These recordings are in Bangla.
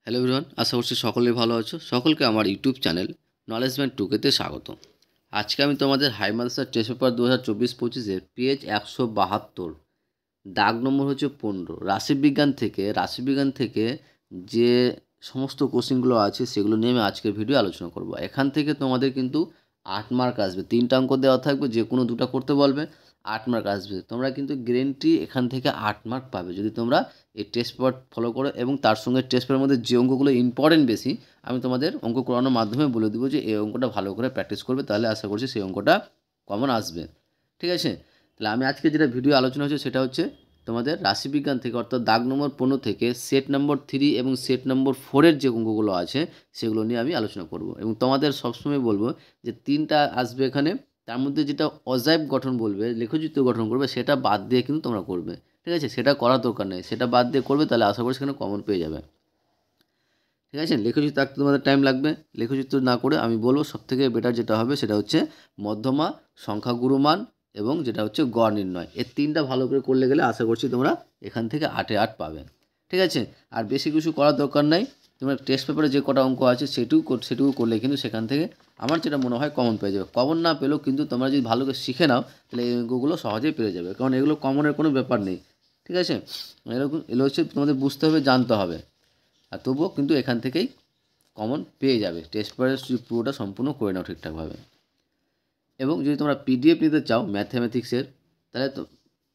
হ্যালো এভরিওয়ান, আশা করছি সকলেই ভালো আছো। সকলকে আমার ইউটিউব চ্যানেল নলেজ ম্যান টুকেতে স্বাগত। আজকে আমি তোমাদের হাই মাদ্রাসা টেস্ট পেপার 2024-25 পেজ 172, দাগ নম্বর হচ্ছে 15। রাশিবিজ্ঞান থেকে যে সমস্ত কোশ্চেনগুলো আছে সেগুলো নিয়ে আমি আজকের ভিডিও আলোচনা করব। এখান থেকে তোমাদের কিন্তু 8 মার্ক আসবে। 3টা অঙ্ক দেওয়া থাকবে, যে কোনো 2টা করতে বলবে, 8 মার্ক আসবে। তোমরা কিন্তু গ্যারেন্টি এখান থেকে 8 মার্ক পাবে যদি তোমরা এই টেস্ট পেপার ফলো করো। এবং তার সঙ্গে টেস্ট পেপারের মধ্যে যে অঙ্কগুলো ইম্পর্টেন্ট বেশি, আমি তোমাদের অঙ্ক করানোর মাধ্যমে বলে দেবো যে এই অঙ্কটা ভালো করে প্র্যাকটিস করবে, তাহলে আশা করছি সেই অঙ্কটা কমন আসবে। ঠিক আছে, তাহলে আমি আজকে যেটা ভিডিও আলোচনা হচ্ছে সেটা হচ্ছে তোমাদের রাশিবিজ্ঞান থেকে, অর্থাৎ দাগ নম্বর 15 থেকে সেট নম্বর 3 এবং সেট নম্বর 4-এর যে অঙ্কগুলো আছে সেগুলো নিয়ে আমি আলোচনা করব। এবং তোমাদের সবসময় বলবো যে 3টা আসবে এখানে, তার মধ্যে যেটা অজাইব গঠন বলবে, লেখচিত্র গঠন করবে, সেটা বাদ দিয়ে কিন্তু তোমরা করবে। ঠিক আছে, সেটা করার দরকার নেই, সেটা বাদ দিয়ে করবে, তাহলে আশা করি সেখানে কমন পেয়ে যাবে। ঠিক আছে, লেখচিত্র আঁকতে তোমাদের টাইম লাগবে। লেখচিত্র না করে আমি বলবো সবথেকে বেটার যেটা হবে সেটা হচ্ছে মধ্যমা, সংখ্যাগুরু মান এবং যেটা হচ্ছে গড় নির্ণয়। এই 3টা ভালো করে করলে গেলে আশা করছি তোমরা এখান থেকে 8-এ 8 পাবে। ঠিক আছে, আর বেশি কিছু করার দরকার নাই। তোমরা টেস্ট পেপারে যে কটা অঙ্ক আছে সেটুকু করলে কিন্তু সেখান থেকে আমার যেটা মনে হয় কমন পেয়ে যাবে। কমন না পেলেও কিন্তু তোমরা যদি ভালো করে শিখে নাও তাহলে এই অঙ্কগুলো সহজেই পেয়ে যাবে, কারণ এগুলো কমনের কোনো ব্যাপার নেই। ঠিক আছে, এগুলো হচ্ছে তোমাদের বুঝতে হবে, জানতে হবে, আর তবুও কিন্তু এখান থেকেই কমন পেয়ে যাবে টেস্ট পেপারের পুরোটা সম্পূর্ণ করে নাও ঠিকঠাকভাবে। এবং যদি তোমরা পিডিএফ নিতে চাও ম্যাথমেটিক্সের, তাহলে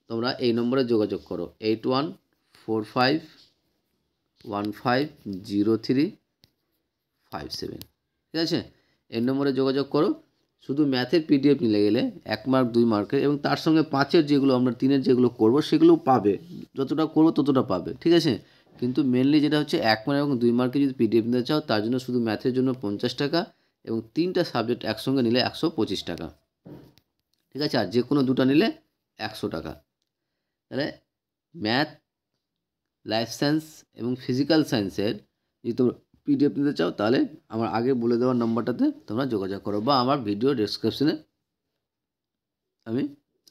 তোমরা এই নম্বরে যোগাযোগ করো 8145150357। ঠিক আছে, এই নম্বরে যোগাযোগ করো। শুধু ম্যাথের পিডিএফ নিলে গেলে 1 মার্ক 2 মার্কের, এবং তার সঙ্গে 5-এর যেগুলো আমরা 3-এর যেগুলো করবো সেগুলো পাবে, যতটা করবো ততটা পাবে। ঠিক আছে, কিন্তু মেনলি যেটা হচ্ছে 1 মার্ক এবং 2 মার্কে যদি পিডিএফ নিতে চাও, তার জন্য শুধু ম্যাথের জন্য 50 টাকা, এবং 3টা সাবজেক্ট একসঙ্গে নিলে 125 টাকা। ঠিক আছে, আর যে কোনো 2টা নিলে 100 টাকা। তাহলে ম্যাথ, লাইফ সায়েন্স এবং ফিজিক্যাল সায়েন্সের যদি তোমরা পিডিএফ নিতে চাও, তাহলে আমার আগে বলে দেওয়ার নম্বরটাতে তোমরা যোগাযোগ করো, বা আমার ভিডিও ডেসক্রিপশনে আমি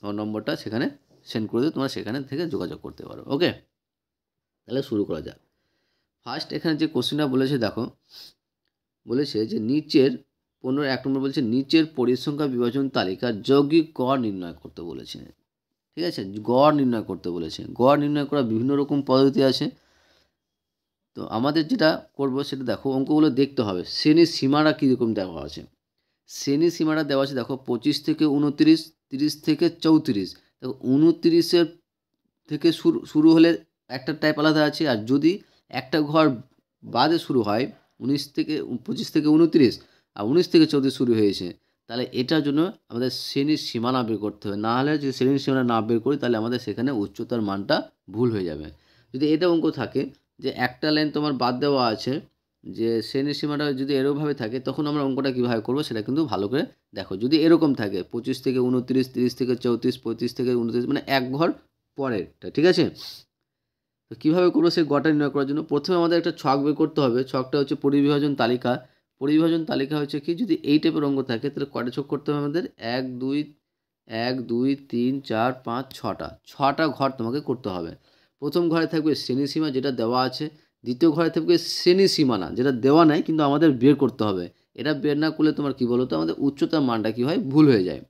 আমার নম্বরটা সেখানে সেন্ড করে দিই, তোমরা সেখানে থেকে যোগাযোগ করতে পারো। ওকে, তাহলে শুরু করা যাক। ফার্স্ট এখানে যে কোশ্চেনটা বলেছে দেখো, বলেছে যে নিচের 1 নম্বর বলছে নিচের পরিসংখ্যা বিভাজন তালিকার যৌগিক গড় নির্ণয় করতে বলেছে। ঠিক আছে, গড় নির্ণয় করতে বলেছে। গড় নির্ণয় করা বিভিন্ন রকম পদ্ধতি আছে। তো আমাদের যেটা করব সেটা দেখো, অঙ্কগুলো দেখতে হবে শ্রেণীর সীমাটা কীরকম দেওয়া আছে। শ্রেণীর সীমাটা দেওয়া আছে দেখো 25 থেকে 29, 30 থেকে 34। দেখো 29-এর থেকে শুরু হলে একটা টাইপ আলাদা আছে, আর যদি একটা ঘর বাদে শুরু হয় 25 থেকে 29 আর 19 থেকে 34 শুরু হয়েছে, তাহলে এটার জন্য আমাদের শ্রেণীর সীমানা বের করতে হবে। না হলে যদি শ্রেণীর সীমানা না বের করি তাহলে আমাদের সেখানে উচ্চতার মানটা ভুল হয়ে যাবে। যদি এটা অঙ্ক থাকে যে একটা লাইন তোমার বাদ দেওয়া আছে, যে শ্রেণীর সীমাটা যদি এরকমভাবে থাকে, তখন আমরা অঙ্কটা কীভাবে করবো সেটা কিন্তু ভালো করে দেখো। যদি এরকম থাকে 25 থেকে 29, 30 থেকে 34, 35 থেকে 29, মানে এক ঘর পরেরটা। ঠিক আছে, তো কীভাবে করবো সেই গড়টা নির্ণয় করার জন্য প্রথমে আমাদের একটা ছক বের করতে হবে। ছকটা হচ্ছে পরিবিভাজন তালিকা। পরিবিভাজন তালিকা হচ্ছে কি, যদি এই টাইপের অঙ্ক থাকে তাহলে কয়টা ছক করতে হবে আমাদের? 1 2 3 4 5 6টা ঘর তোমাকে করতে হবে। প্রথম ঘরে থাকবে শ্রেণীসীমা যেটা দেওয়া আছে, দ্বিতীয় ঘরে থাকবে শ্রেণী সীমানা যেটা দেওয়া নাই কিন্তু আমাদের বের করতে হবে। এটা বের না করলে তোমার কী বলো তো, আমাদের উচ্চতার মানটা কী হয়, ভুল হয়ে যায়।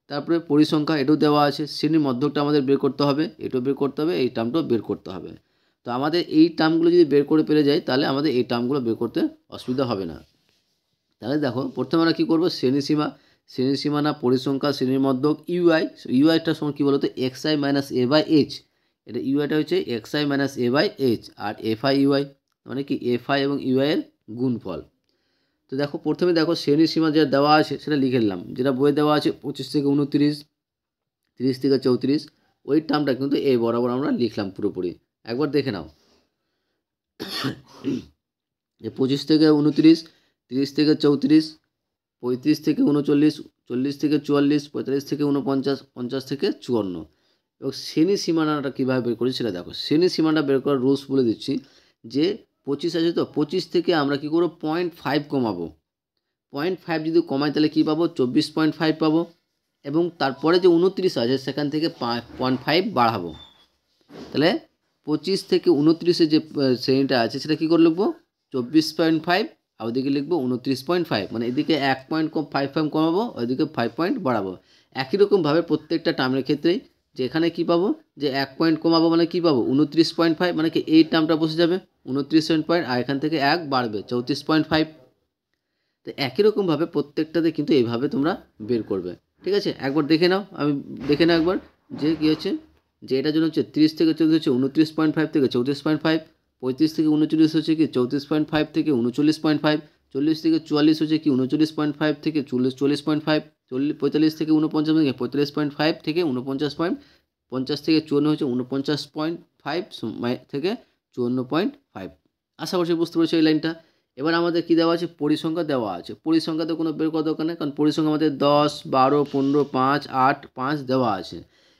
তারপরে পরিসংখ্যা, এটাও দেওয়া আছে। শ্রেণীর মধ্যকটা আমাদের বের করতে হবে, এটাও বের করতে হবে, এই টার্মটাও বের করতে হবে। তো আমাদের এই টার্মগুলো যদি বের করে পেরে যাই, তাহলে আমাদের এই টার্মগুলো বের করতে অসুবিধা হবে না। তাহলে দেখো প্রথমে আমরা কী করবো, শ্রেণী সীমানা, পরিসংখ্যা, শ্রেণীর মধ্যক, ইউআইটার সময় কী বলতো, xi minus a by h। এটা ইউআইটা হচ্ছে xi minus a by h, আর এফআই ইউআই মানে কি এফআই এবং ইউআই এর গুণফল। তো দেখো প্রথমে দেখো শ্রেণীর সীমা যেটা দেওয়া আছে সেটা লিখে নিলাম, যেটা বইয়ে দেওয়া আছে 25 থেকে 29, 30 থেকে 34, ওই টার্মটা কিন্তু এই বরাবর আমরা লিখলাম পুরোপুরি। একবার দেখে নাও যে 25 থেকে 29, 30 থেকে 34, 35 থেকে 39, 40 থেকে 44, 45 থেকে 49, 50 থেকে 54। এবং শ্রেণী সীমানাটা কীভাবে বের করি সেটা দেখো। শ্রেণী সীমানা বের করার রুলস বলে দিচ্ছি, যে 25 আছে তো 25 থেকে আমরা কী করবো, 0.5 কমাবো। 0.5 যদি কমাই তাহলে কী পাবো, 24.5 পাবো। এবং তারপরে যে 29 আছে সেখান থেকে 0.5 বাড়াবো। তাহলে 25 থেকে 29-এর যে শ্রেণীটা আছে সেটা কী করে লিখবো, 24.5 আর ওদিকে লিখবো 29.5, মানে এদিকে 1.5 কমাবো, ওইদিকে 5 পয়েন্ট বাড়াবো। একই রকমভাবে প্রত্যেকটা টার্মের ক্ষেত্রেই যে এখানে কী পাবো, যে 1 পয়েন্ট কমাবো মানে কী পাবো 29.5, মানে কি এই টার্মটা বসে যাবে 29 আর এখান থেকে 1 বাড়বে 34.5। তো একই রকমভাবে প্রত্যেকটাতে কিন্তু এইভাবে তোমরা বের করবে, ঠিক আছে। একবার দেখে নাও, আমি দেখে নাও একবার যে কী হচ্ছে, যে এটার জন্য হচ্ছে 30 থেকে 34 হচ্ছে 29.5 থেকে 34.5, 35 থেকে 39 হচ্ছে কি 34.5 থেকে 39.5, 40 থেকে 44 হচ্ছে কি 39.5 থেকে 40.5, 45 থেকে 49 থেকে 45.5 থেকে 49.50 থেকে 54 হচ্ছে 49.5 থেকে 54.5। আশা করছি বুঝতে পেরেছো এই লাইনটা। এবার আমাদের কী দেওয়া আছে, পরিসংখ্যা দেওয়া আছে। পরিসংখ্যাতে কোনো বের করা দরকার নেই, কারণ পরিসংখ্যা আমাদের 10, 12, 15, 5, 8, 5 দেওয়া আছে।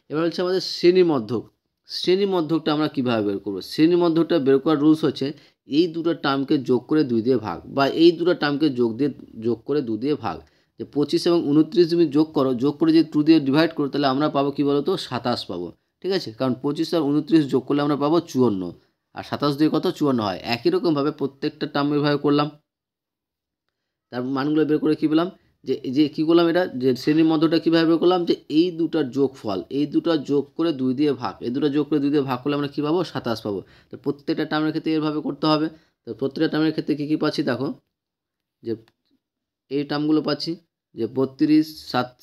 এবার হচ্ছে আমাদের শ্রেণীমধ্যক। শ্রেণীমধ্যকটা আমরা কীভাবে বের করবো? শ্রেণীমধ্যকটা বের করার রুলস হচ্ছে এই দুটো টার্মকে যোগ করে 2 দিয়ে ভাগ, বা এই দুটো টার্মকে যোগ করে 2 দিয়ে ভাগ। যে 25 এবং 29 তুমি যোগ করো, যোগ করে যদি 2 দিয়ে ডিভাইড করো, তাহলে আমরা পাবো কী বলো তো 27 পাবো, ঠিক আছে। কারণ 25 আর 29 যোগ করলে আমরা পাবো 54, আর 27 দিয়ে কত 54 হয়। একই রকমভাবে প্রত্যেকটা টার্ম এভাবে করলাম, তার মানগুলো বের করে কী পেলাম, যে কী করলাম, এটা যে শ্রেণীর মধ্যটা কীভাবে বের করলাম, যে এই দুটার যোগফল, এই দুটো যোগ করে 2 দিয়ে ভাগ, এই দুটো যোগ করে 2 দিয়ে ভাগ করলে আমরা কী পাবো 27 পাবো। তো প্রত্যেকটা টার্মের ক্ষেত্রে এভাবে করতে হবে। তো প্রত্যেকটা টার্মের ক্ষেত্রে কী কী পাচ্ছি দেখো, যে এই টার্মগুলো পাচ্ছি, যে 32,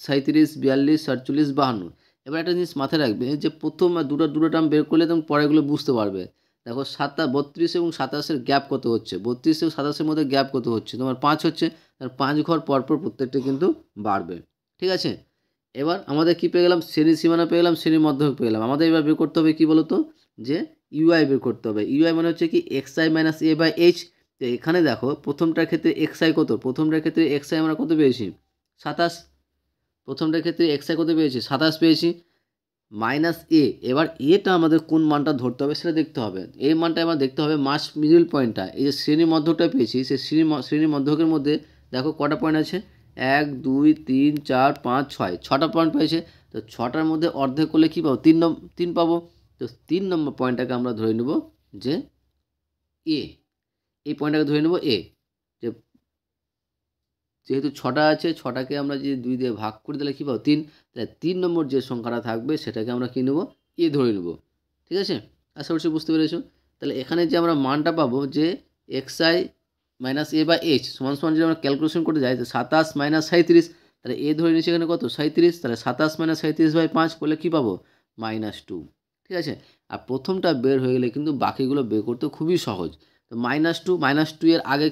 37, 42, 47, 52। এবার একটা জিনিস মাথায় রাখবে, যে প্রথম আর দুটো টার্ম বের করলে তুমি পরেগুলো বুঝতে পারবে। দেখো 32 এবং 27 গ্যাপ কত হচ্ছে, 32 এবং 27 মধ্যে গ্যাপ কত হচ্ছে, তোমার 5 হচ্ছে, তার 5 ঘর পরপর প্রত্যেকটা কিন্তু বাড়বে, ঠিক আছে। এবার আমাদের কি পেয়ে গেলাম, শ্রেণী সীমানা পেয়ে গেলাম, শ্রেণীর মধ্যক পেয়ে গেলাম। আমাদের এবার বের করতে হবে কি বলতো, যে ইউআই বের করতে হবে। ইউআই মানে হচ্ছে কি xi minus A by H. তো এখানে দেখো প্রথমটার ক্ষেত্রে xi কত, প্রথমটার ক্ষেত্রে xi আমরা কত পেয়েছি 27, প্রথমটার ক্ষেত্রে xi কত পেয়েছি 27 পেয়েছি, মাইনাস এ। এবার এটা আমাদের কোন মানটা ধরতে হবে সেটা দেখতে হবে। এই মানটা আমার দেখতে হবে মাস মিডল পয়েন্টটা, এই যে শ্রেণী মধ্যকটা পেয়েছি, সেই শ্রেণী মধ্যকের মধ্যে দেখো কটা পয়েন্ট আছে, 1, 2, 3, 4, 5, 6, 6টা পয়েন্ট পেয়েছে। তো 6টার মধ্যে অর্ধেক করলে কী পাবো, 3 পাবো। তো 3 নম্বর পয়েন্টটাকে আমরা ধরে নেব যে এ, এই পয়েন্টটাকে ধরে নেব এ। যে যেহেতু 6টা আছে, 6টাকে আমরা যদি 2 দিয়ে ভাগ করি তাহলে কী পাবো 3, তাহলে 3 নম্বর যে সংখ্যাটা থাকবে সেটাকে আমরা কী নেব, এ ধরে নেব, ঠিক আছে। আশা করছি বুঝতে পেরেছো। তাহলে এখানে যে আমরা মানটা পাবো, যে xi মাইনাস এ বা এইচ সমান সমান যদি আমরা ক্যালকুলেশন করতে যাই, তো 27 মাইনাস 37, তাহলে এ ধরে নিচ্ছি এখানে কত 37, তাহলে 27 মাইনাস 37/5 করলে কী পাবো -2, ঠিক আছে। আর প্রথমটা বের হয়ে গেলে কিন্তু বাকিগুলো বের করতে খুবই সহজ। তো -2 এর আগে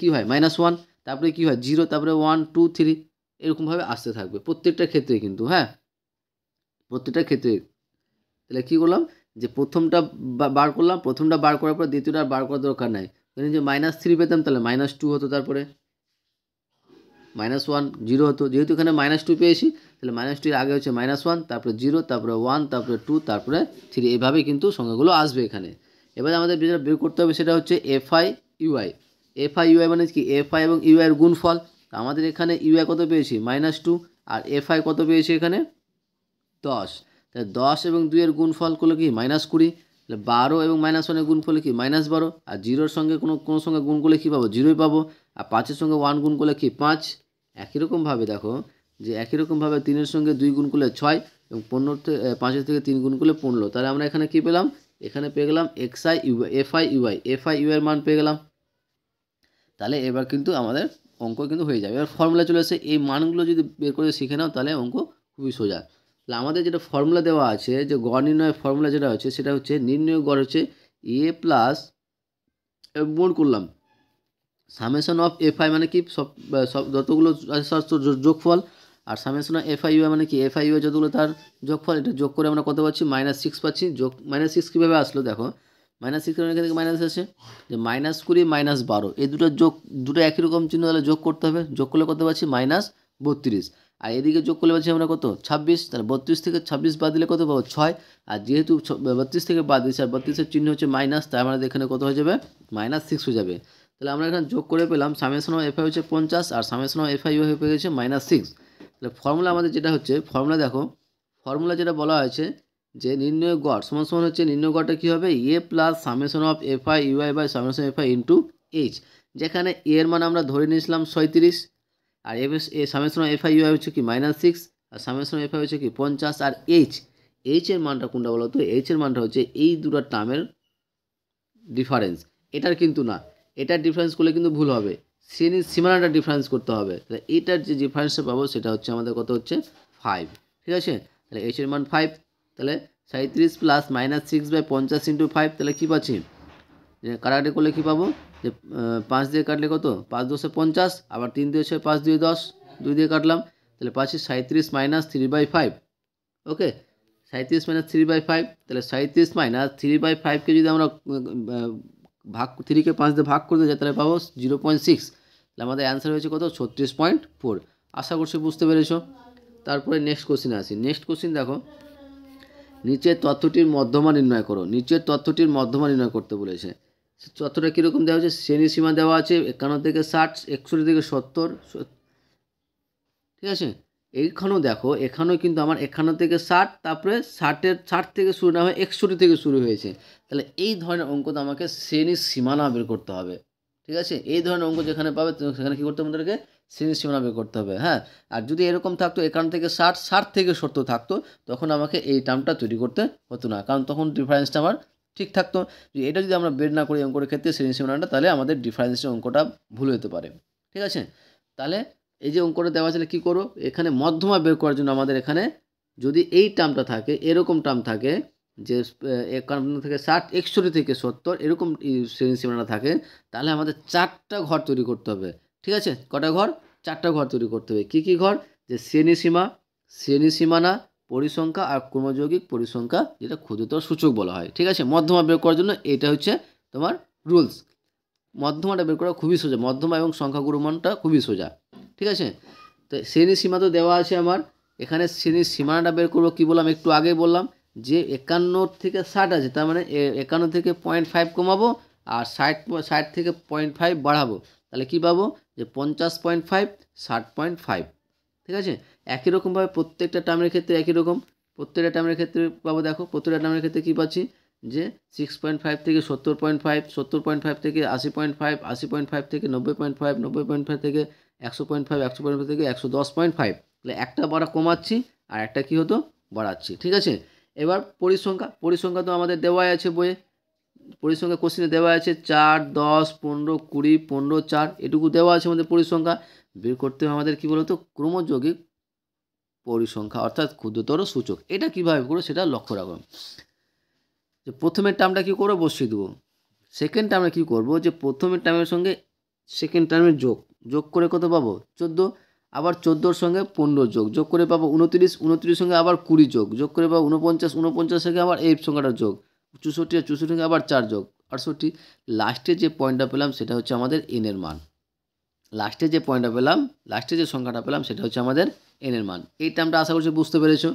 কি হয় -1, তারপরে কী হয় 0, তারপরে 1, 2, 3 এরকমভাবে আসতে থাকবে প্রত্যেকটা ক্ষেত্রে কিন্তু, হ্যাঁ প্রত্যেকটা ক্ষেত্রে। তাহলে কী করলাম, যে প্রথমটা বার করলাম, প্রথমটা বার করার পর দ্বিতীয়টা আর বার করার দরকার নাই। এখানে যে -3 পেতাম তাহলে -2 হতো, তারপরে -1, 0 হতো। যেহেতু এখানে -2 পেয়েছি, তাহলে -2 এর আগে হচ্ছে -1, তারপরে 0, তারপরে 1, তারপরে 2, তারপরে 3, এইভাবেই কিন্তু সংখ্যাগুলো আসবে এখানে। এবার আমাদের যেটা বের করতে হবে সেটা হচ্ছে FI UI। FI UI মানে কি, FI এবং UI এর গুণফল। আমাদের এখানে UI কত পেয়েছি -2, আর FI কত পেয়েছি এখানে 10। তাহলে 10 এবং 2 এর গুণফল করলে কি -20, তাহলে 12 এবং -1 এর গুণফল কি -12, আর 0-র সঙ্গে কোনো সঙ্গে গুণ করলে কী পাবো 0ই পাবো, আর 5-এর সঙ্গে 1 গুণ করলে কি 5। একই রকমভাবে দেখো, যে একই রকমভাবে 3-এর সঙ্গে 2 গুণ করলে 6, এবং 5-এর থেকে 3 গুণ করলে 15। তাহলে আমরা এখানে কি পেলাম, এখানে পেয়ে গেলাম FI UI এর মান পেয়ে গেলাম। তাহলে এবার কিন্তু আমাদের অঙ্ক কিন্তু হয়ে যাবে। এবার ফর্মুলা চলে আসে, এই মানগুলো যদি বের করে শিখে নাও তাহলে অঙ্ক খুবই সোজা। তাহলে আমাদের যেটা ফর্মুলা দেওয়া আছে, যে গড় নির্ণয়ের ফর্মুলা যেটা হচ্ছে সেটা হচ্ছে নির্ণয় গড় হচ্ছে এ প্লাস গুণ করলাম সামেশন অফ FI মানে কি সব যতগুলো যোগফল, আর সামেশন অফ FI UI মানে কি FI UI যতগুলো তার যোগফল, এটা যোগ করে আমরা কত পাচ্ছি -6 পাচ্ছি। -6 কীভাবে আসলো দেখো, -6 এখান থেকে মাইনাস আছে, যে -20 -12 এই দুটো একই রকম চিহ্ন, তাহলে যোগ করতে হবে। যোগ করলে কত পাচ্ছি -32, আর এদিকে যোগ করলে পাচ্ছি আমরা কত 26, তাহলে 32 থেকে 26 বাদ দিলে কত পাবো 6, আর যেহেতু 32 থেকে বাদ দিচ্ছে আর 32-এর চিহ্ন হচ্ছে মাইনাস, তাই আমাদের এখানে কত হয়ে যাবে -6 হয়ে যাবে। তাহলে আমরা এখানে যোগ করে পেলাম সামেশন অফ FI হচ্ছে 50, আর সামেশন অফ FI হয়ে পেয়ে গেছে -6। তাহলে ফর্মুলা আমাদের যেটা হচ্ছে, ফর্মুলা দেখো, ফর্মুলা যেটা বলা হয়েছে, যে নির্ণয় গড় সমান সমান হচ্ছে, নির্ণয় গড়টা কী হবে A plus summation of FI UI by summation FI into H, যেখানে এ এর মান আমরা ধরে নিয়েছিলাম 37, আর সামেশন এফ আই ইউ হচ্ছে কি -6, আর সামেশন এফ আই হচ্ছে কি 50, আর এইচ এর মানটা কোনটা বলো তো? এইচ এর মানটা হচ্ছে এই দুটো টার্মের ডিফারেন্স, এটার কিন্তু না, এটার ডিফারেন্স করলে কিন্তু ভুল হবে, শ্রেণীর সীমানাটা ডিফারেন্স করতে হবে। তাহলে এটার যে ডিফারেন্সটা পাবো সেটা হচ্ছে আমাদের কত হচ্ছে 5, ঠিক আছে। তাহলে এইচ এর মান 5, তাহলে 37 প্লাস -6/50 ইন্টু 5, তাহলে কী পাচ্ছি, যে কাটাকাটি করলে কী পাবো, যে 5 দিয়ে কাটলে কত, 5 × 10 = 50, আবার 3 দিয়ে 6, 5 2 10, 2 দিয়ে কাটলাম, তাহলে পাচ্ছি 37 - 3/5। ওকে, 37 - 3/5, তাহলে 37 - 3/5কে যদি আমরা ভাগ 3কে 5 দিয়ে ভাগ করতে যাই তাহলে পাবো 0.6, তাহলে আমাদের অ্যান্সার হয়েছে কত, 36.4। আশা করছি বুঝতে পেরেছো। তারপরে নেক্সট কোশ্চিনে আসি। নেক্সট কোশ্চিন দেখো, নিচের তথ্যটির মধ্যমা নির্ণয় করো। নিচের তথ্যটির মধ্যমা নির্ণয় করতে বলেছে। তথ্যটা কীরকম দেওয়া হচ্ছে, শ্রেণী সীমা দেওয়া আছে 51 থেকে 60, 61 থেকে 70, ঠিক আছে। এইখানেও দেখো, এখানেও কিন্তু আমার 51 থেকে 60, তারপরে 60 থেকে শুরু না হয়ে 61 থেকে শুরু হয়েছে। তাহলে এই ধরনের অঙ্ক তো আমাকে শ্রেণীর সীমানা বের করতে হবে, ঠিক আছে। এই ধরনের অঙ্ক যেখানে পাবে সেখানে কী করতে হবে, আমাদেরকে শ্রেণীর সীমানা বের করতে হবে। হ্যাঁ, আর যদি এরকম থাকতো 51 থেকে 60, 60 থেকে 70 থাকতো, তখন আমাকে এই টার্মটা তৈরি করতে হতো না, কারণ তখন ডিফারেন্সটা আমার ঠিক থাকতো। এটা যদি আমরা বের না করি অঙ্কের ক্ষেত্রে শ্রেণীর সীমানাটা, তাহলে আমাদের ডিফারেন্সের অঙ্কটা ভুল হতে পারে, ঠিক আছে। তাহলে এই যে অঙ্কটা দেওয়া আছে কী করো, এখানে মধ্যমা বের করার জন্য আমাদের এখানে যদি এই টার্মটা থাকে, এরকম টার্ম থাকে যে 51 থেকে 60, 61 থেকে 70 এরকম শ্রেণী সীমানা থাকে, তাহলে আমাদের 4টা ঘর তৈরি করতে হবে, ঠিক আছে। কটা ঘর? 4টা ঘর তৈরি করতে হবে। কী কী ঘর? যে শ্রেণী সীমা, শ্রেণী সীমানা, পরিসংখ্যা আর ক্রমযৌগিক পরিসংখ্যা, যেটা ক্ষুদ্রতর সূচক বলা হয়, ঠিক আছে। মধ্যমা বের করার জন্য এটা হচ্ছে তোমার রুলস। মধ্যমাটা বের করা খুবই সোজা, মধ্যমা এবং সংখ্যাগুরু মানটা খুবই সোজা, ঠিক আছে। তো শ্রেণী সীমা তো দেওয়া আছে আমার, এখানে শ্রেণীর সীমানাটা বের করবো। কী বললাম, একটু আগে বললাম যে 51 থেকে 60 আছে, তার মানে 51 থেকে 0.5 কমাবো, আর 60 থেকে 0.5 বাড়াবো, তাহলে কী পাবো, যে 50.5, 60.5, ঠিক আছে। একই রকমভাবে প্রত্যেকটা টার্মের ক্ষেত্রে একই রকম, প্রত্যেকটা টার্মের ক্ষেত্রে পাবো। দেখো প্রত্যেকটা টার্মের ক্ষেত্রে কী পাচ্ছি, যে 6.5 থেকে 70.5, 70.5 থেকে 80.5, 80.5 থেকে 90.5, 90.5 থেকে 100.5, 100.5 থেকে 110.5, তাহলে একটা বাড়া কমাচ্ছি আর একটা কী হতো, বাড়াচ্ছি, ঠিক আছে। এবার পরিসংখ্যা, পরিসংখ্যা তো আমাদের দেওয়াই আছে বইয়ে, পরিসংখ্যা কোশ্চেনে দেওয়া আছে 4, 10, 15, 20, 15, 4, এটুকু দেওয়া আছে আমাদের পরিসংখ্যা। বের করতে হবে আমাদের কী বলতো, ক্রমযৌগিক পরিসংখ্যা অর্থাৎ ক্ষুদ্রতর সূচক। এটা কীভাবে করবো সেটা লক্ষ্য রাখো। যে প্রথমের টার্মটা কী করবো, বসিয়ে দেবো। সেকেন্ড টার্মে কী করবো, যে প্রথমের টার্মের সঙ্গে সেকেন্ড টার্মের যোগ করে কত পাবো, 14, আবার 14-র সঙ্গে 15 যোগ করে পাবো 29, 29-এর সঙ্গে আবার 20 যোগ করে পাবো 49, 49-এর সঙ্গে আবার এই সংখ্যাটার যোগ 64, আর 64 সঙ্গে আবার 4 যোগ 68। লাস্টে যে পয়েন্টটা পেলাম সেটা হচ্ছে আমাদের এনের মান। লাস্টে যে পয়েন্টটা পেলাম, লাস্টে যে সংখ্যাটা পেলাম সেটা হচ্ছে আমাদের এনের মান। এই টার্মটা আশা করছি বুঝতে পেরেছো।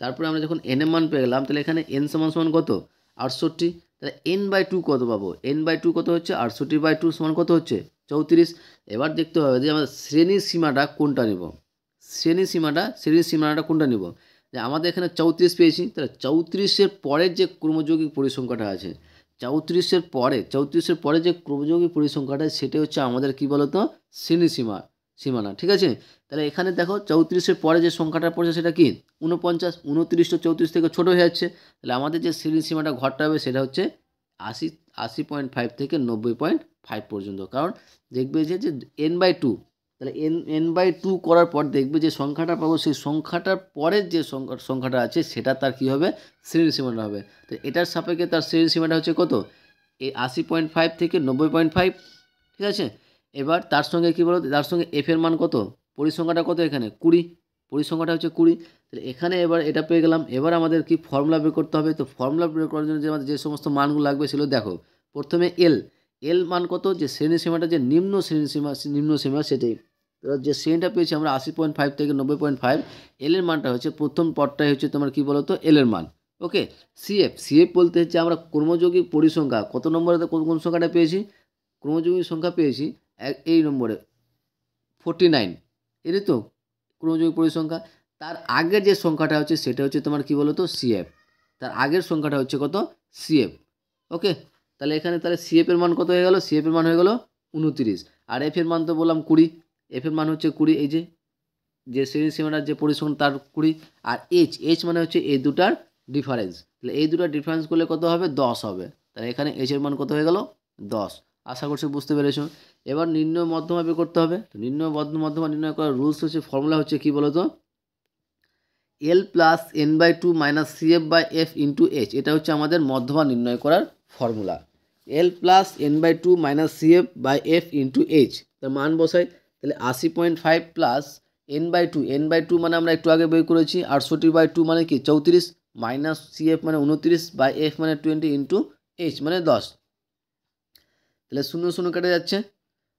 তারপরে আমরা যখন এনের মান পেয়ে গেলাম, তাহলে এখানে এন সমান সমান কত, 68, তাহলে n/2 কত পাবো, n/2 কত হচ্ছে, 68/2 সমান কত হচ্ছে, 34। এবার দেখতে হবে যে আমাদের শ্রেণীর সীমাটা কোনটা নেব, শ্রেণীর সীমানাটা কোনটা নেব। যে আমাদের এখানে 34 পেয়েছি, তাহলে 34-এর পরের যে ক্রমযৌগিক পরিসংখ্যাটা আছে, 34-এর পরে যে ক্রমযৌগিক পরিসংখ্যাটা, সেটা হচ্ছে আমাদের কী বলতো, শ্রেণী সীমানা, ঠিক আছে। তাহলে এখানে দেখো 34-এর পরে যে সংখ্যাটা পড়ছে সেটা কি, 49, 29 তো 34 থেকে ছোটো হয়ে যাচ্ছে, তাহলে আমাদের যে শ্রেণী সীমাটা ঘরটা হবে সেটা হচ্ছে 80.5 থেকে 90.5 পর্যন্ত। কারণ দেখবে যে n/2, তাহলে n/2 করার পর দেখবে যে সংখ্যাটা পাবো, সেই সংখ্যাটার পরের যে সংখ্যাটা আছে সেটা তার কী হবে, শ্রেণী সীমানা হবে। তো এটার সাপেক্ষে তার শ্রেণী সীমাটা হচ্ছে কত, এই 80.5 থেকে 90.5, ঠিক আছে। এবার তার সঙ্গে কী বলো, তার সঙ্গে এফ এর মান কত, পরিসংখ্যাটা কত, এখানে 20, পরিসংখ্যাটা হচ্ছে 20। তাহলে এখানে এবার এটা পেয়ে গেলাম। এবার আমাদের কি ফর্মুলা বের করতে হবে। তো ফর্মুলা বের করার জন্য যে আমাদের যে সমস্ত মানগুলো লাগবে সেগুলো দেখো। প্রথমে এল মান কত, যে শ্রেণী সীমাটা যে নিম্ন সীমা সেটাই। যে শ্রেণীটা পেয়েছি আমরা 80.5 থেকে 90.5, এল এর মানটা হচ্ছে প্রথম পদটাই হচ্ছে তোমার কী বলো তো, এল এর মান। ওকে, সিএফ বলতে হচ্ছে আমরা ক্রমযৌগিক পরিসংখ্যা কত নম্বরে কোন সংখ্যাটা পেয়েছি, ক্রমযৌগিক সংখ্যা পেয়েছি এই নম্বরে 49, এরই তো ক্রমযৌগিক পরিসংখ্যা। তার আগের যে সংখ্যাটা হচ্ছে সেটা হচ্ছে তোমার কী বলো তো, সিএফ। তার আগের সংখ্যাটা হচ্ছে কত, সিএফ। ওকে, তাহলে এখানে তাহলে সিএফ এর মান কত হয়ে গেল, সিএফ এর মান হয়ে গেল 29, আর এফ এর মান তো বললাম 20, এফ এর মান হচ্ছে 20, এই যে শ্রেণী সীমানার যে পরিসংখ্যান তার 20, আর এইচ মানে হচ্ছে এই দুটার ডিফারেন্স, তাহলে এই দুটার ডিফারেন্স করলে কত হবে 10 হবে, তাহলে এখানে এইচ এর মান কত হয়ে গেল 10। আশা করছি বুঝতে পেরেছো। এবার নির্ণয় মধ্যমা বের করতে হবে। তো নির্ণয় মধ্যমা নির্ণয় করার রুলস হচ্ছে, ফর্মুলা হচ্ছে কি বলতো, L plus N by two minus C F by F into H, এটা হচ্ছে আমাদের মধ্যমা নির্ণয় করার formula. L plus N by two minus C F by F into H, তার মান বসাই, তাহলে 80.5 প্লাস এন বাই টু মানে আমরা একটু আগে বের করেছি 68/2 মানে কি 34, মাইনাস সি এফ মানে 29 বাই এফ মানে 20 ইন্টু এইচ মানে 10, তাহলে 0 0 কেটে যাচ্ছে,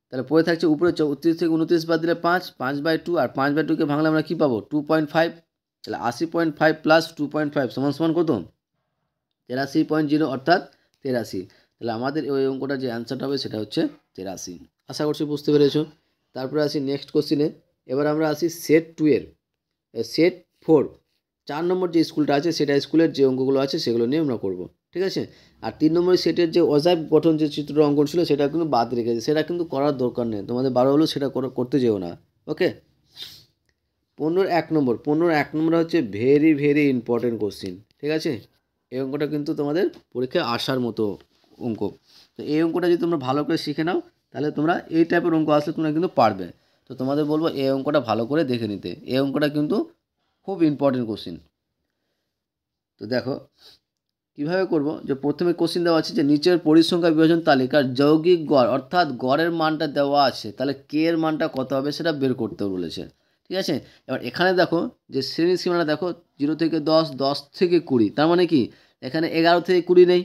তাহলে পড়ে থাকছে উপরে 34 থেকে 29 বাদ দিলে 5/2, আর 5/2কে ভাঙলে আমরা কী পাবো 2.5, তাহলে 80.5 প্লাস 2.5 সমান সমান কত 83.0 অর্থাৎ 83, তাহলে আমাদের ওই অঙ্কটার যে অ্যান্সারটা হবে সেটা হচ্ছে 83। আশা করছি বুঝতে পেরেছো। তারপরে আসি নেক্সট কোশ্চিনে। এবার আমরা আসি সেট 2 এর সেট 4 4 নম্বর যে স্কুলটা আছে সেটা স্কুলের যে অঙ্কগুলো আছে সেগুলো নিয়ে আমরা করব, ঠিক আছে। আর 3 নম্বর সেটের যে অজাইব গঠন যে চিত্র অঙ্কন ছিল সেটা কিন্তু বাদ রেখেছে, সেটা কিন্তু করার দরকার নেই, তোমাদের 12 হলেও সেটা করতে যেও না, ওকে। 15-1 নম্বর হচ্ছে ভেরি ভেরি ইম্পর্টেন্ট কোশ্চিন, ঠিক আছে। এই অঙ্কটা কিন্তু তোমাদের পরীক্ষায় আসার মতো অঙ্ক। তো এই অঙ্কটা যদি তোমরা ভালো করে শিখে নাও তাহলে তোমরা এই টাইপের অঙ্ক আসলে তোমরা কিন্তু পারবে। তো তোমাদের বলবো এই অঙ্কটা ভালো করে দেখে নিতে, এই অঙ্কটা কিন্তু খুব ইম্পর্টেন্ট কোশ্চিন। তো দেখো কীভাবে করব, যে প্রথমে কোশ্চিন দেওয়া আছে যে নিচের পরিসংখ্যা বিভাজন তালিকার যৌগিক গড়, অর্থাৎ গড়ের মানটা দেওয়া আছে, তাহলে কে এর মানটা কত হবে সেটা বের করতে বলেছে, ঠিক আছে। এবার এখানে দেখো যে শ্রেণী সীমানা দেখো 0 থেকে 10, 10 থেকে 20, তার মানে কি এখানে 11 থেকে 20 নেই,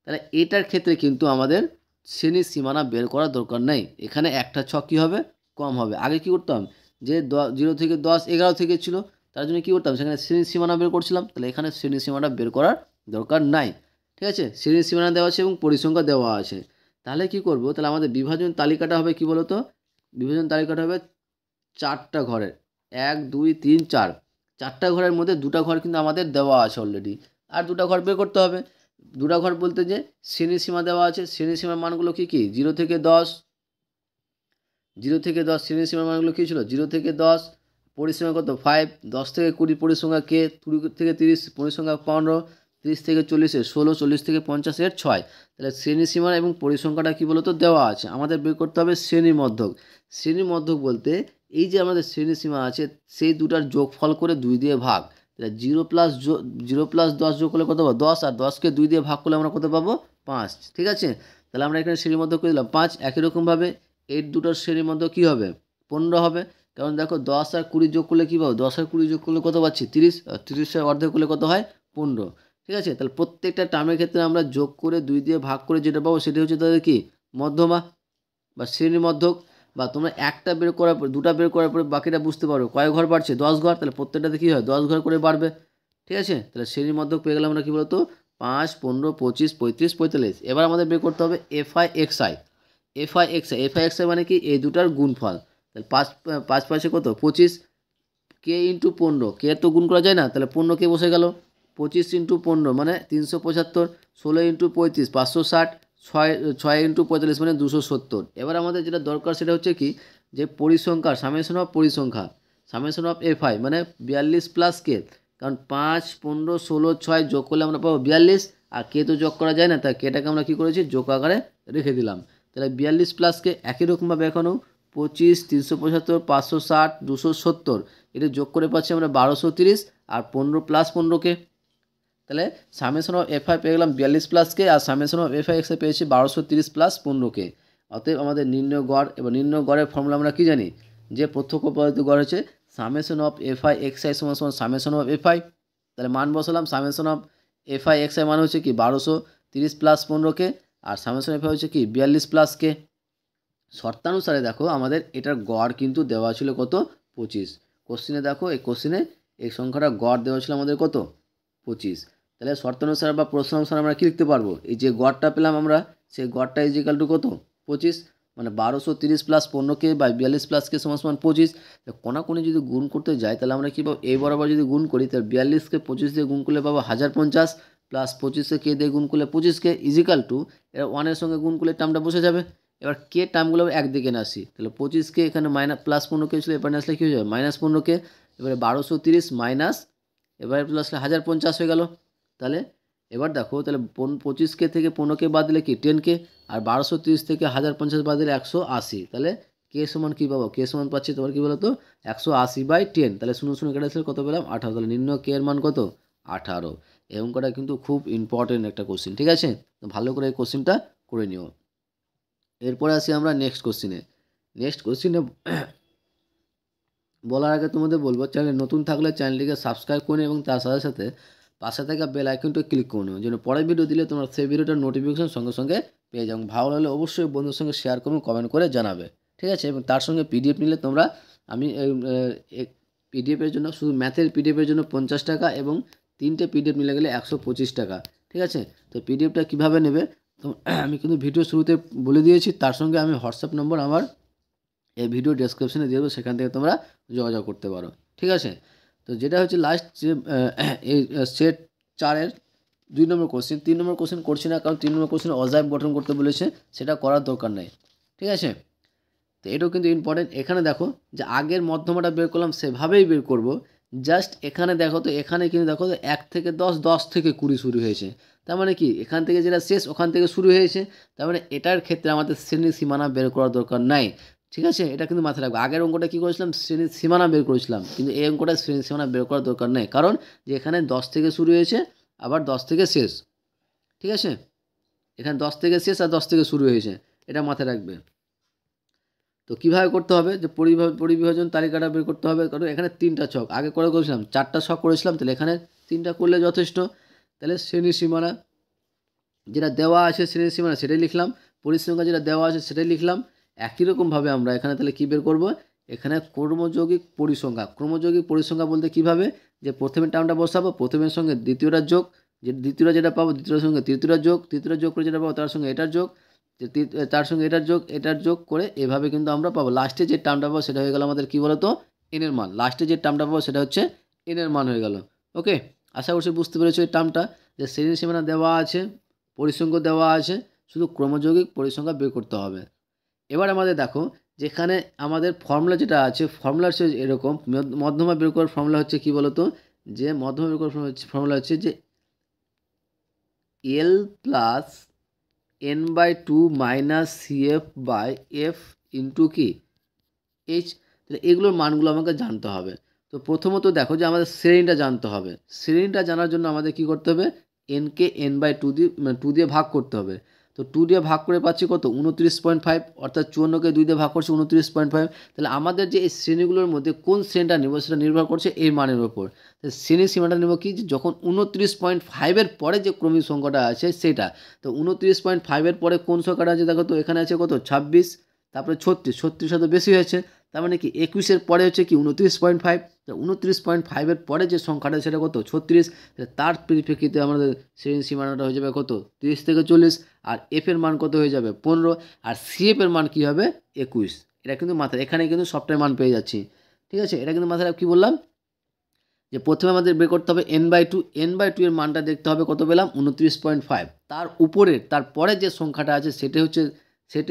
তাহলে এটার ক্ষেত্রে কিন্তু আমাদের শ্রেণী সীমানা বের করার দরকার নেই, এখানে একটা ছক কী হবে কম হবে। আগে কি করতাম যে 0 থেকে 10, 11 থেকে ছিল, তার জন্য কী করতাম সেখানে শ্রেণী সীমানা বের করছিলাম, তাহলে এখানে শ্রেণী সীমানা বের করার দরকার নাই, ঠিক আছে। শ্রেণী সীমানা দেওয়া আছে এবং পরিসংখ্যা দেওয়া আছে, তাহলে কি করব, তাহলে আমাদের বিভাজন তালিকাটা হবে কি বলতো, বিভাজন তালিকাটা হবে 4টা ঘরের, 1 2 3 4, 4টা ঘরের মধ্যে 2টা ঘর কিন্তু আমাদের দেওয়া আছে অলরেডি, আর 2টা ঘর বের করতে হবে। 2টা ঘর বলতে যে শ্রেণী সীমা দেওয়া আছে, শ্রেণী সীমার মানগুলো কী কী 0 থেকে 10, 0 থেকে 10 শ্রেণী সীমার মানগুলো কী ছিল 0 থেকে 10, পরিসংখ্যা কত 5, 10 থেকে 20 পরিসংখ্যা কে, 20 থেকে 30 পরিসংখ্যা 15, 30 থেকে 40 16, 40 থেকে 50 6, তাহলে শ্রেণী সীমা এবং পরিসংখ্যাটা কী বলতো দেওয়া আছে, আমাদের বের করতে হবে শ্রেণী মধ্যক। শ্রেণী মধ্যক বলতে এই যে আমাদের শ্রেণী সীমা আছে সেই দুটার যোগফল করে 2 দিয়ে ভাগ, তাহলে 0 প্লাস 10 যোগ করলে কত পাবো 10, আর 10কে 2 দিয়ে ভাগ করলে আমরা কত পাবো 5, ঠিক আছে। তাহলে আমরা এখানে শ্রেণী মধ্যক করে দিলাম 5। একই রকমভাবে এই দুটোর শ্রেণীর মধ্যে কী হবে 15 হবে, কারণ দেখো 10 আর 20 যোগ করলে কী পাবো 10 আর 20 যোগ করলে কত পাচ্ছি 30, আর 30-এর অর্ধেক করলে কত হয় 15, ঠিক আছে। তাহলে প্রত্যেকটা টার্মের ক্ষেত্রে আমরা যোগ করে 2 দিয়ে ভাগ করে যেটা পাবো সেটা হচ্ছে তাদের কি মধ্যমা বা শ্রেণী মধ্যক। বা তোমরা একটা বের করার পর 2টা বের করার পরে বাকিটা বুঝতে পারো কয় ঘর বাড়ছে 10 ঘর, তাহলে প্রত্যেকটাতে কী হয় 10 ঘর করে বাড়বে, ঠিক আছে। তাহলে শ্রেণী মধ্যক পেয়ে গেলাম আমরা কী বলতো 5 15 25 35 45। এবার আমাদের বের করতে হবে এফআই এক্সআই। মানে কি এই দুটার গুণফল, তাহলে 5 5 কত 25, কে ইন্টু 15, কে তো গুণ করা যায় না, তাহলে 15 কে বসে গেল, 25 ইন্টু 15 মানে 375, 16 ইন্টু 35 560, 6 ইন্টু 45 মানে 270। এবার আমাদের যেটা দরকার সেটা হচ্ছে কি যে পরিসংখ্যা সামেশন অফ এফআই মানে 42 প্লাস কে, কারণ 5 15 16 6 যোগ করলে আমরা পাবো 42, আর কে তো যোগ করা যায় না, তাই কেটাকে আমরা কী করেছি যোগ আকারে রেখে দিলাম, তাহলে 42 প্লাসকে একই রকমভাবে এখনও 25 375 560 270 এটা যোগ করে পাচ্ছি আমরা 1230, আর 15 প্লাস 15কে, তাহলে সামেশন অফ এফআই পেয়ে গেলাম 42 প্লাসকে, আর সামেশন অফ এফআই এক্সে পেয়েছি 1230 প্লাস 15কে। অতএব আমাদের নির্ণয় গড়, এবার নির্ণয় গড়ের ফর্মুলা আমরা কী জানি যে প্রত্যক্ষ পদ্ধতি গড় হচ্ছে সামেশন অফ এফআই এক্সআই সমান সামেশন অফ এফআই, তাহলে মান বসালাম সামেশন অফ এফআই এক্সআই মান হচ্ছে কি 1230 প্লাস 15কে, আর সামেশন এফআই হচ্ছে কি 42 প্লাসকে। শর্তানুসারে দেখো আমাদের এটার গড় কিন্তু দেওয়া ছিল কত 25, কোশ্চিনে দেখো এই কোশ্চিনে এই সংখ্যাটা গড় দেওয়া ছিল আমাদের কত 25, তাহলে শর্তানুসার বা প্রশ্ন অনুসারে আমরা কী লিখতে পারবো এই যে গড়টা পেলাম আমরা সেই গড়টা ইজিক্যাল টু কত 25, মানে 1230 প্লাস 15কে বা 42 প্লাসকে সমান সমান 25। কোনাকুনি যদি গুণ করতে যাই তাহলে আমরা কী পাবো এই বরাবর যদি গুণ করি তাহলে 42কে 25 দিয়ে গুণ করলে পাবো 1050, প্লাস 25কে কে দিয়ে গুণ করলে 25কে ইজিক্যাল টু এরা 1-এর সঙ্গে গুণ করলে টার্মটা বসে যাবে, এবার কে টার্মগুলো একদিকে না আসি, তাহলে 25কে এখানে মাইনাস প্লাস 15কে ছিল, এবার আসলে কী হয়ে যাবে মাইনাস 15কে, এবারে 1230 মাইনাস এবারে আসলে 1050 হয়ে গেল। তাহলে এবার দেখো, তাহলে 25কে থেকে 15কে বাদ দিলে কি 10কে, আর 1230 থেকে 1050 বাদ দিলে 180। তাহলে কে সমান কী পাবো, কে সমান পাচ্ছি তোমার কী বলো তো 180/10। তাহলে শুনো কেটে আসলে কত পেলাম 18। তাহলে নির্ণয় কে এর মান কত 18। এই অঙ্কটা কিন্তু খুব ইম্পর্টেন্ট একটা কোশ্চিন, ঠিক আছে, তো ভালো করে এই কোশ্চিনটা করে নিও। এরপরে আসি আমরা নেক্সট কোশ্চিনে। নেক্সট কোশ্চিনে বলার আগে তোমাদের বলবো, চ্যানেল নতুন থাকলে চ্যানেলটিকে সাবস্ক্রাইব করে এবং তার সাথে সাথে পাশে থাকা বেল আইকনটা ক্লিক করে নিও, যেন পরের ভিডিও দিলে তোমরা সেই ভিডিওটার নোটিফিকেশন সঙ্গে সঙ্গে পেয়ে যাও। ভালো লাগলে অবশ্যই বন্ধুর সঙ্গে শেয়ার করবে, কমেন্ট করে জানাবে, ঠিক আছে। এবং তার সঙ্গে পিডিএফ নিলে তোমরা, আমি পিডিএফের জন্য শুধু ম্যাথের পিডিএফের জন্য 50 টাকা এবং 3টে পিডিএফ নিলে গেলে 125 টাকা, ঠিক আছে। তো পিডিএফটা কীভাবে নেবে তো আমি কিন্তু ভিডিও শুরুতে বলে দিয়েছি, তার সঙ্গে আমি হোয়াটসঅ্যাপ নম্বর আমার এই ভিডিও ডেসক্রিপশনে দিয়ে দেবো, সেখান থেকে তোমরা যোগাযোগ করতে পারো, ঠিক আছে। তো যেটা হচ্ছে লাস্ট যে এই সেট 4-এর 2 নম্বর কোশ্চেন, 3 নম্বর কোশ্চেন করছি না, কারণ 3 নম্বর কোশ্চেন অজাইব গঠন করতে বলেছে, সেটা করার দরকার নেই, ঠিক আছে। তো এটাও কিন্তু ইম্পর্টেন্ট। এখানে দেখো যে আগের মধ্যমাটা বের করলাম সেভাবেই বের করব, জাস্ট এখানে দেখো তো, এখানে কিন্তু দেখো তো 1 থেকে 10, 10 থেকে 20 শুরু হয়েছে, তার মানে কি এখান থেকে যেটা শেষ ওখান থেকে শুরু হয়েছে, তার মানে এটার ক্ষেত্রে আমাদের শ্রেণীর সীমানা বের করার দরকার নাই, ঠিক আছে। এটা কিন্তু মাথায় রাখবো। আগের অঙ্কটা কী করেছিলাম, শ্রেণীর সীমানা বের করেছিলাম, কিন্তু এই অঙ্কটা শ্রেণীর সীমানা বের করার দরকার নেই, কারণ যে এখানে 10 থেকে শুরু হয়েছে আবার 10 থেকে শেষ, ঠিক আছে। এখানে 10 থেকে শেষ আর 10 থেকে শুরু হয়েছে, এটা মাথায় রাখবে। তো কীভাবে করতে হবে, যে পরিবিভাজন তালিকাটা বের করতে হবে, কারণ এখানে 3টা ছক আগে করেছিলাম, 4টা ছক করেছিলাম, তাহলে এখানে 3টা করলে যথেষ্ট। তাহলে শ্রেণীর সীমানা যেটা দেওয়া আছে, শ্রেণীর সীমানা সেটাই লিখলাম, পরিসংখ্যা যেটা দেওয়া আছে সেটাই লিখলাম। একই রকমভাবে আমরা এখানে তাহলে কী বের করব, এখানে ক্রমযৌগিক পরিসংখ্যা। ক্রমযৌগিক পরিসংখ্যা বলতে কীভাবে, যে প্রথমে টার্মটা বসাবো, প্রথমের সঙ্গে দ্বিতীয়টার যোগ, যে দ্বিতীয়টা যেটা পাবো দ্বিতীয়টার সঙ্গে তৃতীয়টার যোগ, তৃতীয়টার যোগ করে যেটা পাবো তার সঙ্গে এটার যোগ, তার সঙ্গে এটার যোগ করে এভাবে কিন্তু আমরা পাবো। লাস্টে যে টার্মটা পাবো সেটা হয়ে গেল আমাদের কী বলতো এনের মান। লাস্টে যে টার্মটা পাবো সেটা হচ্ছে এনের মান হয়ে গেল। ওকে, আশা করছি বুঝতে পেরেছো এই টার্মটা, যে শ্রেণীর সীমানা দেওয়া আছে, পরিসংখ্যা দেওয়া আছে, শুধু ক্রমযৌগিক পরিসংখ্যা বের করতে হবে। এবার আমাদের দেখো, যেখানে আমাদের ফর্মুলা যেটা আছে, ফর্মুলা হচ্ছে এরকম, মধ্যমা বের করার ফর্মুলা হচ্ছে কী বলতো, যে মধ্যমা বের করার ফর্মুলা হচ্ছে যে L plus n/2 minus CF/F into কি H। তাহলে এগুলোর মানগুলো আমাকে জানতে হবে। তো প্রথমত দেখো যে আমাদের শ্রেণীটা জানতে হবে। শ্রেণীটা জানার জন্য আমাদের কি করতে হবে, n-কে n/2 দিয়ে 2 দিয়ে ভাগ করতে হবে। তো 2 দিয়ে ভাগ করে পাচ্ছি কত 29.5, অর্থাৎ 54কে 2 দিয়ে ভাগ করছি 29.5। তাহলে আমাদের যে এই শ্রেণীগুলোর মধ্যে কোন শ্রেণীটা নেব সেটা নির্ভর করছে এই মানের উপর। শ্রেণীর সীমাটা নেব কি, যখন 29.5-এর পরে যে ক্রমিক সংখ্যাটা আছে সেটা। তো 29.5-এর পরে কোন সংখ্যাটা আছে দেখো তো, এখানে আছে কত 26, তারপরে 36 তো বেশি হয়েছে, তার মানে কি 21-এর পরে হচ্ছে কি 29.5। 29.5-এর পরে যে সংখ্যাটা সেটা কত 36। তার পরিপ্রেক্ষিতে আমাদের শ্রেণীর সীমানাটা হয়ে যাবে কত 30 থেকে 40, আর এফের মান কত হয়ে যাবে 15, আর সিএফের মান কী হবে 21। এটা কিন্তু মাথায়, এখানে কিন্তু সবটাই মান পেয়ে যাচ্ছি, ঠিক আছে। এটা কিন্তু মাথায় কী বললাম, যে প্রথমে আমাদের বের করতে হবে n/2, n/2 এর মানটা দেখতে হবে কত পেলাম 29.5। তার উপরের তারপরে যে সংখ্যাটা আছে সেটা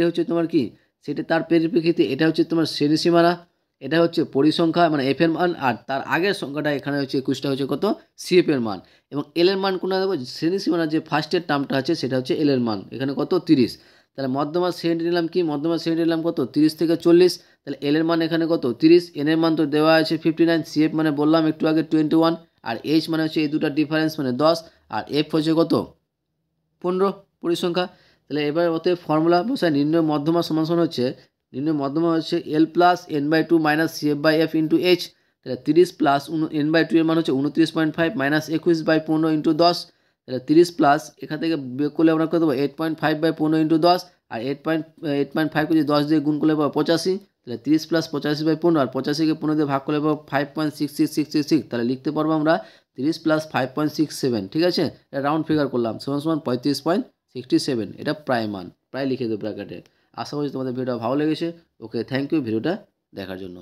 হচ্ছে তোমার কি, সেটা তার পরিপ্রেক্ষিতে এটা হচ্ছে তোমার শ্রেণী সীমানা, এটা হচ্ছে পরিসংখ্যা মানে এফ এর মান, আর তার আগের সংখ্যাটা এখানে হচ্ছে 21টা হচ্ছে কত সিএফ এর মান, এবং এল এর মান কোনটা দেবো, শ্রেণী সীমানার যে ফার্স্টের টার্মটা আছে সেটা হচ্ছে এল এর মান, এখানে কত 30। তাহলে মধ্যমা শ্রেণী নিলাম কি, মধ্যমা শ্রেণী নিলাম কত 30 থেকে 40। তাহলে এল এর মান এখানে কত 30, এন এর মান তো দেওয়া আছে 59, সিএফ মানে বললাম একটু আগে 21, আর এইচ মানে হচ্ছে এই দুটার ডিফারেন্স মানে 10, আর এফ হচ্ছে কত 15 পরিসংখ্যা। তাহলে এবার ওতে ফর্মুলা বসায়, নির্ণয় মধ্যমা সমান হচ্ছে, নির্ণয় মধ্যমা হচ্ছে L plus n/2 minus CF/F into H. তাহলে 30 প্লাস n/2 এর মান হচ্ছে 29.5 মাইনাস 21/15 ইন্টু 10। তাহলে 30 প্লাস এখান থেকে বের করলে আমরা কত দেবো 8.5/15 ইন্টু 10, আর 8.5 যদি 10 দিয়ে গুণ করলে পাবো 85। তাহলে 30 প্লাস 85/15, আর 85কে 15 দিয়ে ভাগ করলে পাবো 5.66666। তাহলে লিখতে পারবো আমরা 30 প্লাস 5.67, ঠিক আছে। এটা রাউন্ড ফিগার করলাম, সমান 35.67। এটা প্রায় মান, প্রায় লিখে দেবো ব্র্যাকেটে। আশা করছি তোমাদের ভিডিওটা ভালো লেগেছে। ওকে, থ্যাংক ইউ ভিডিওটা দেখার জন্য।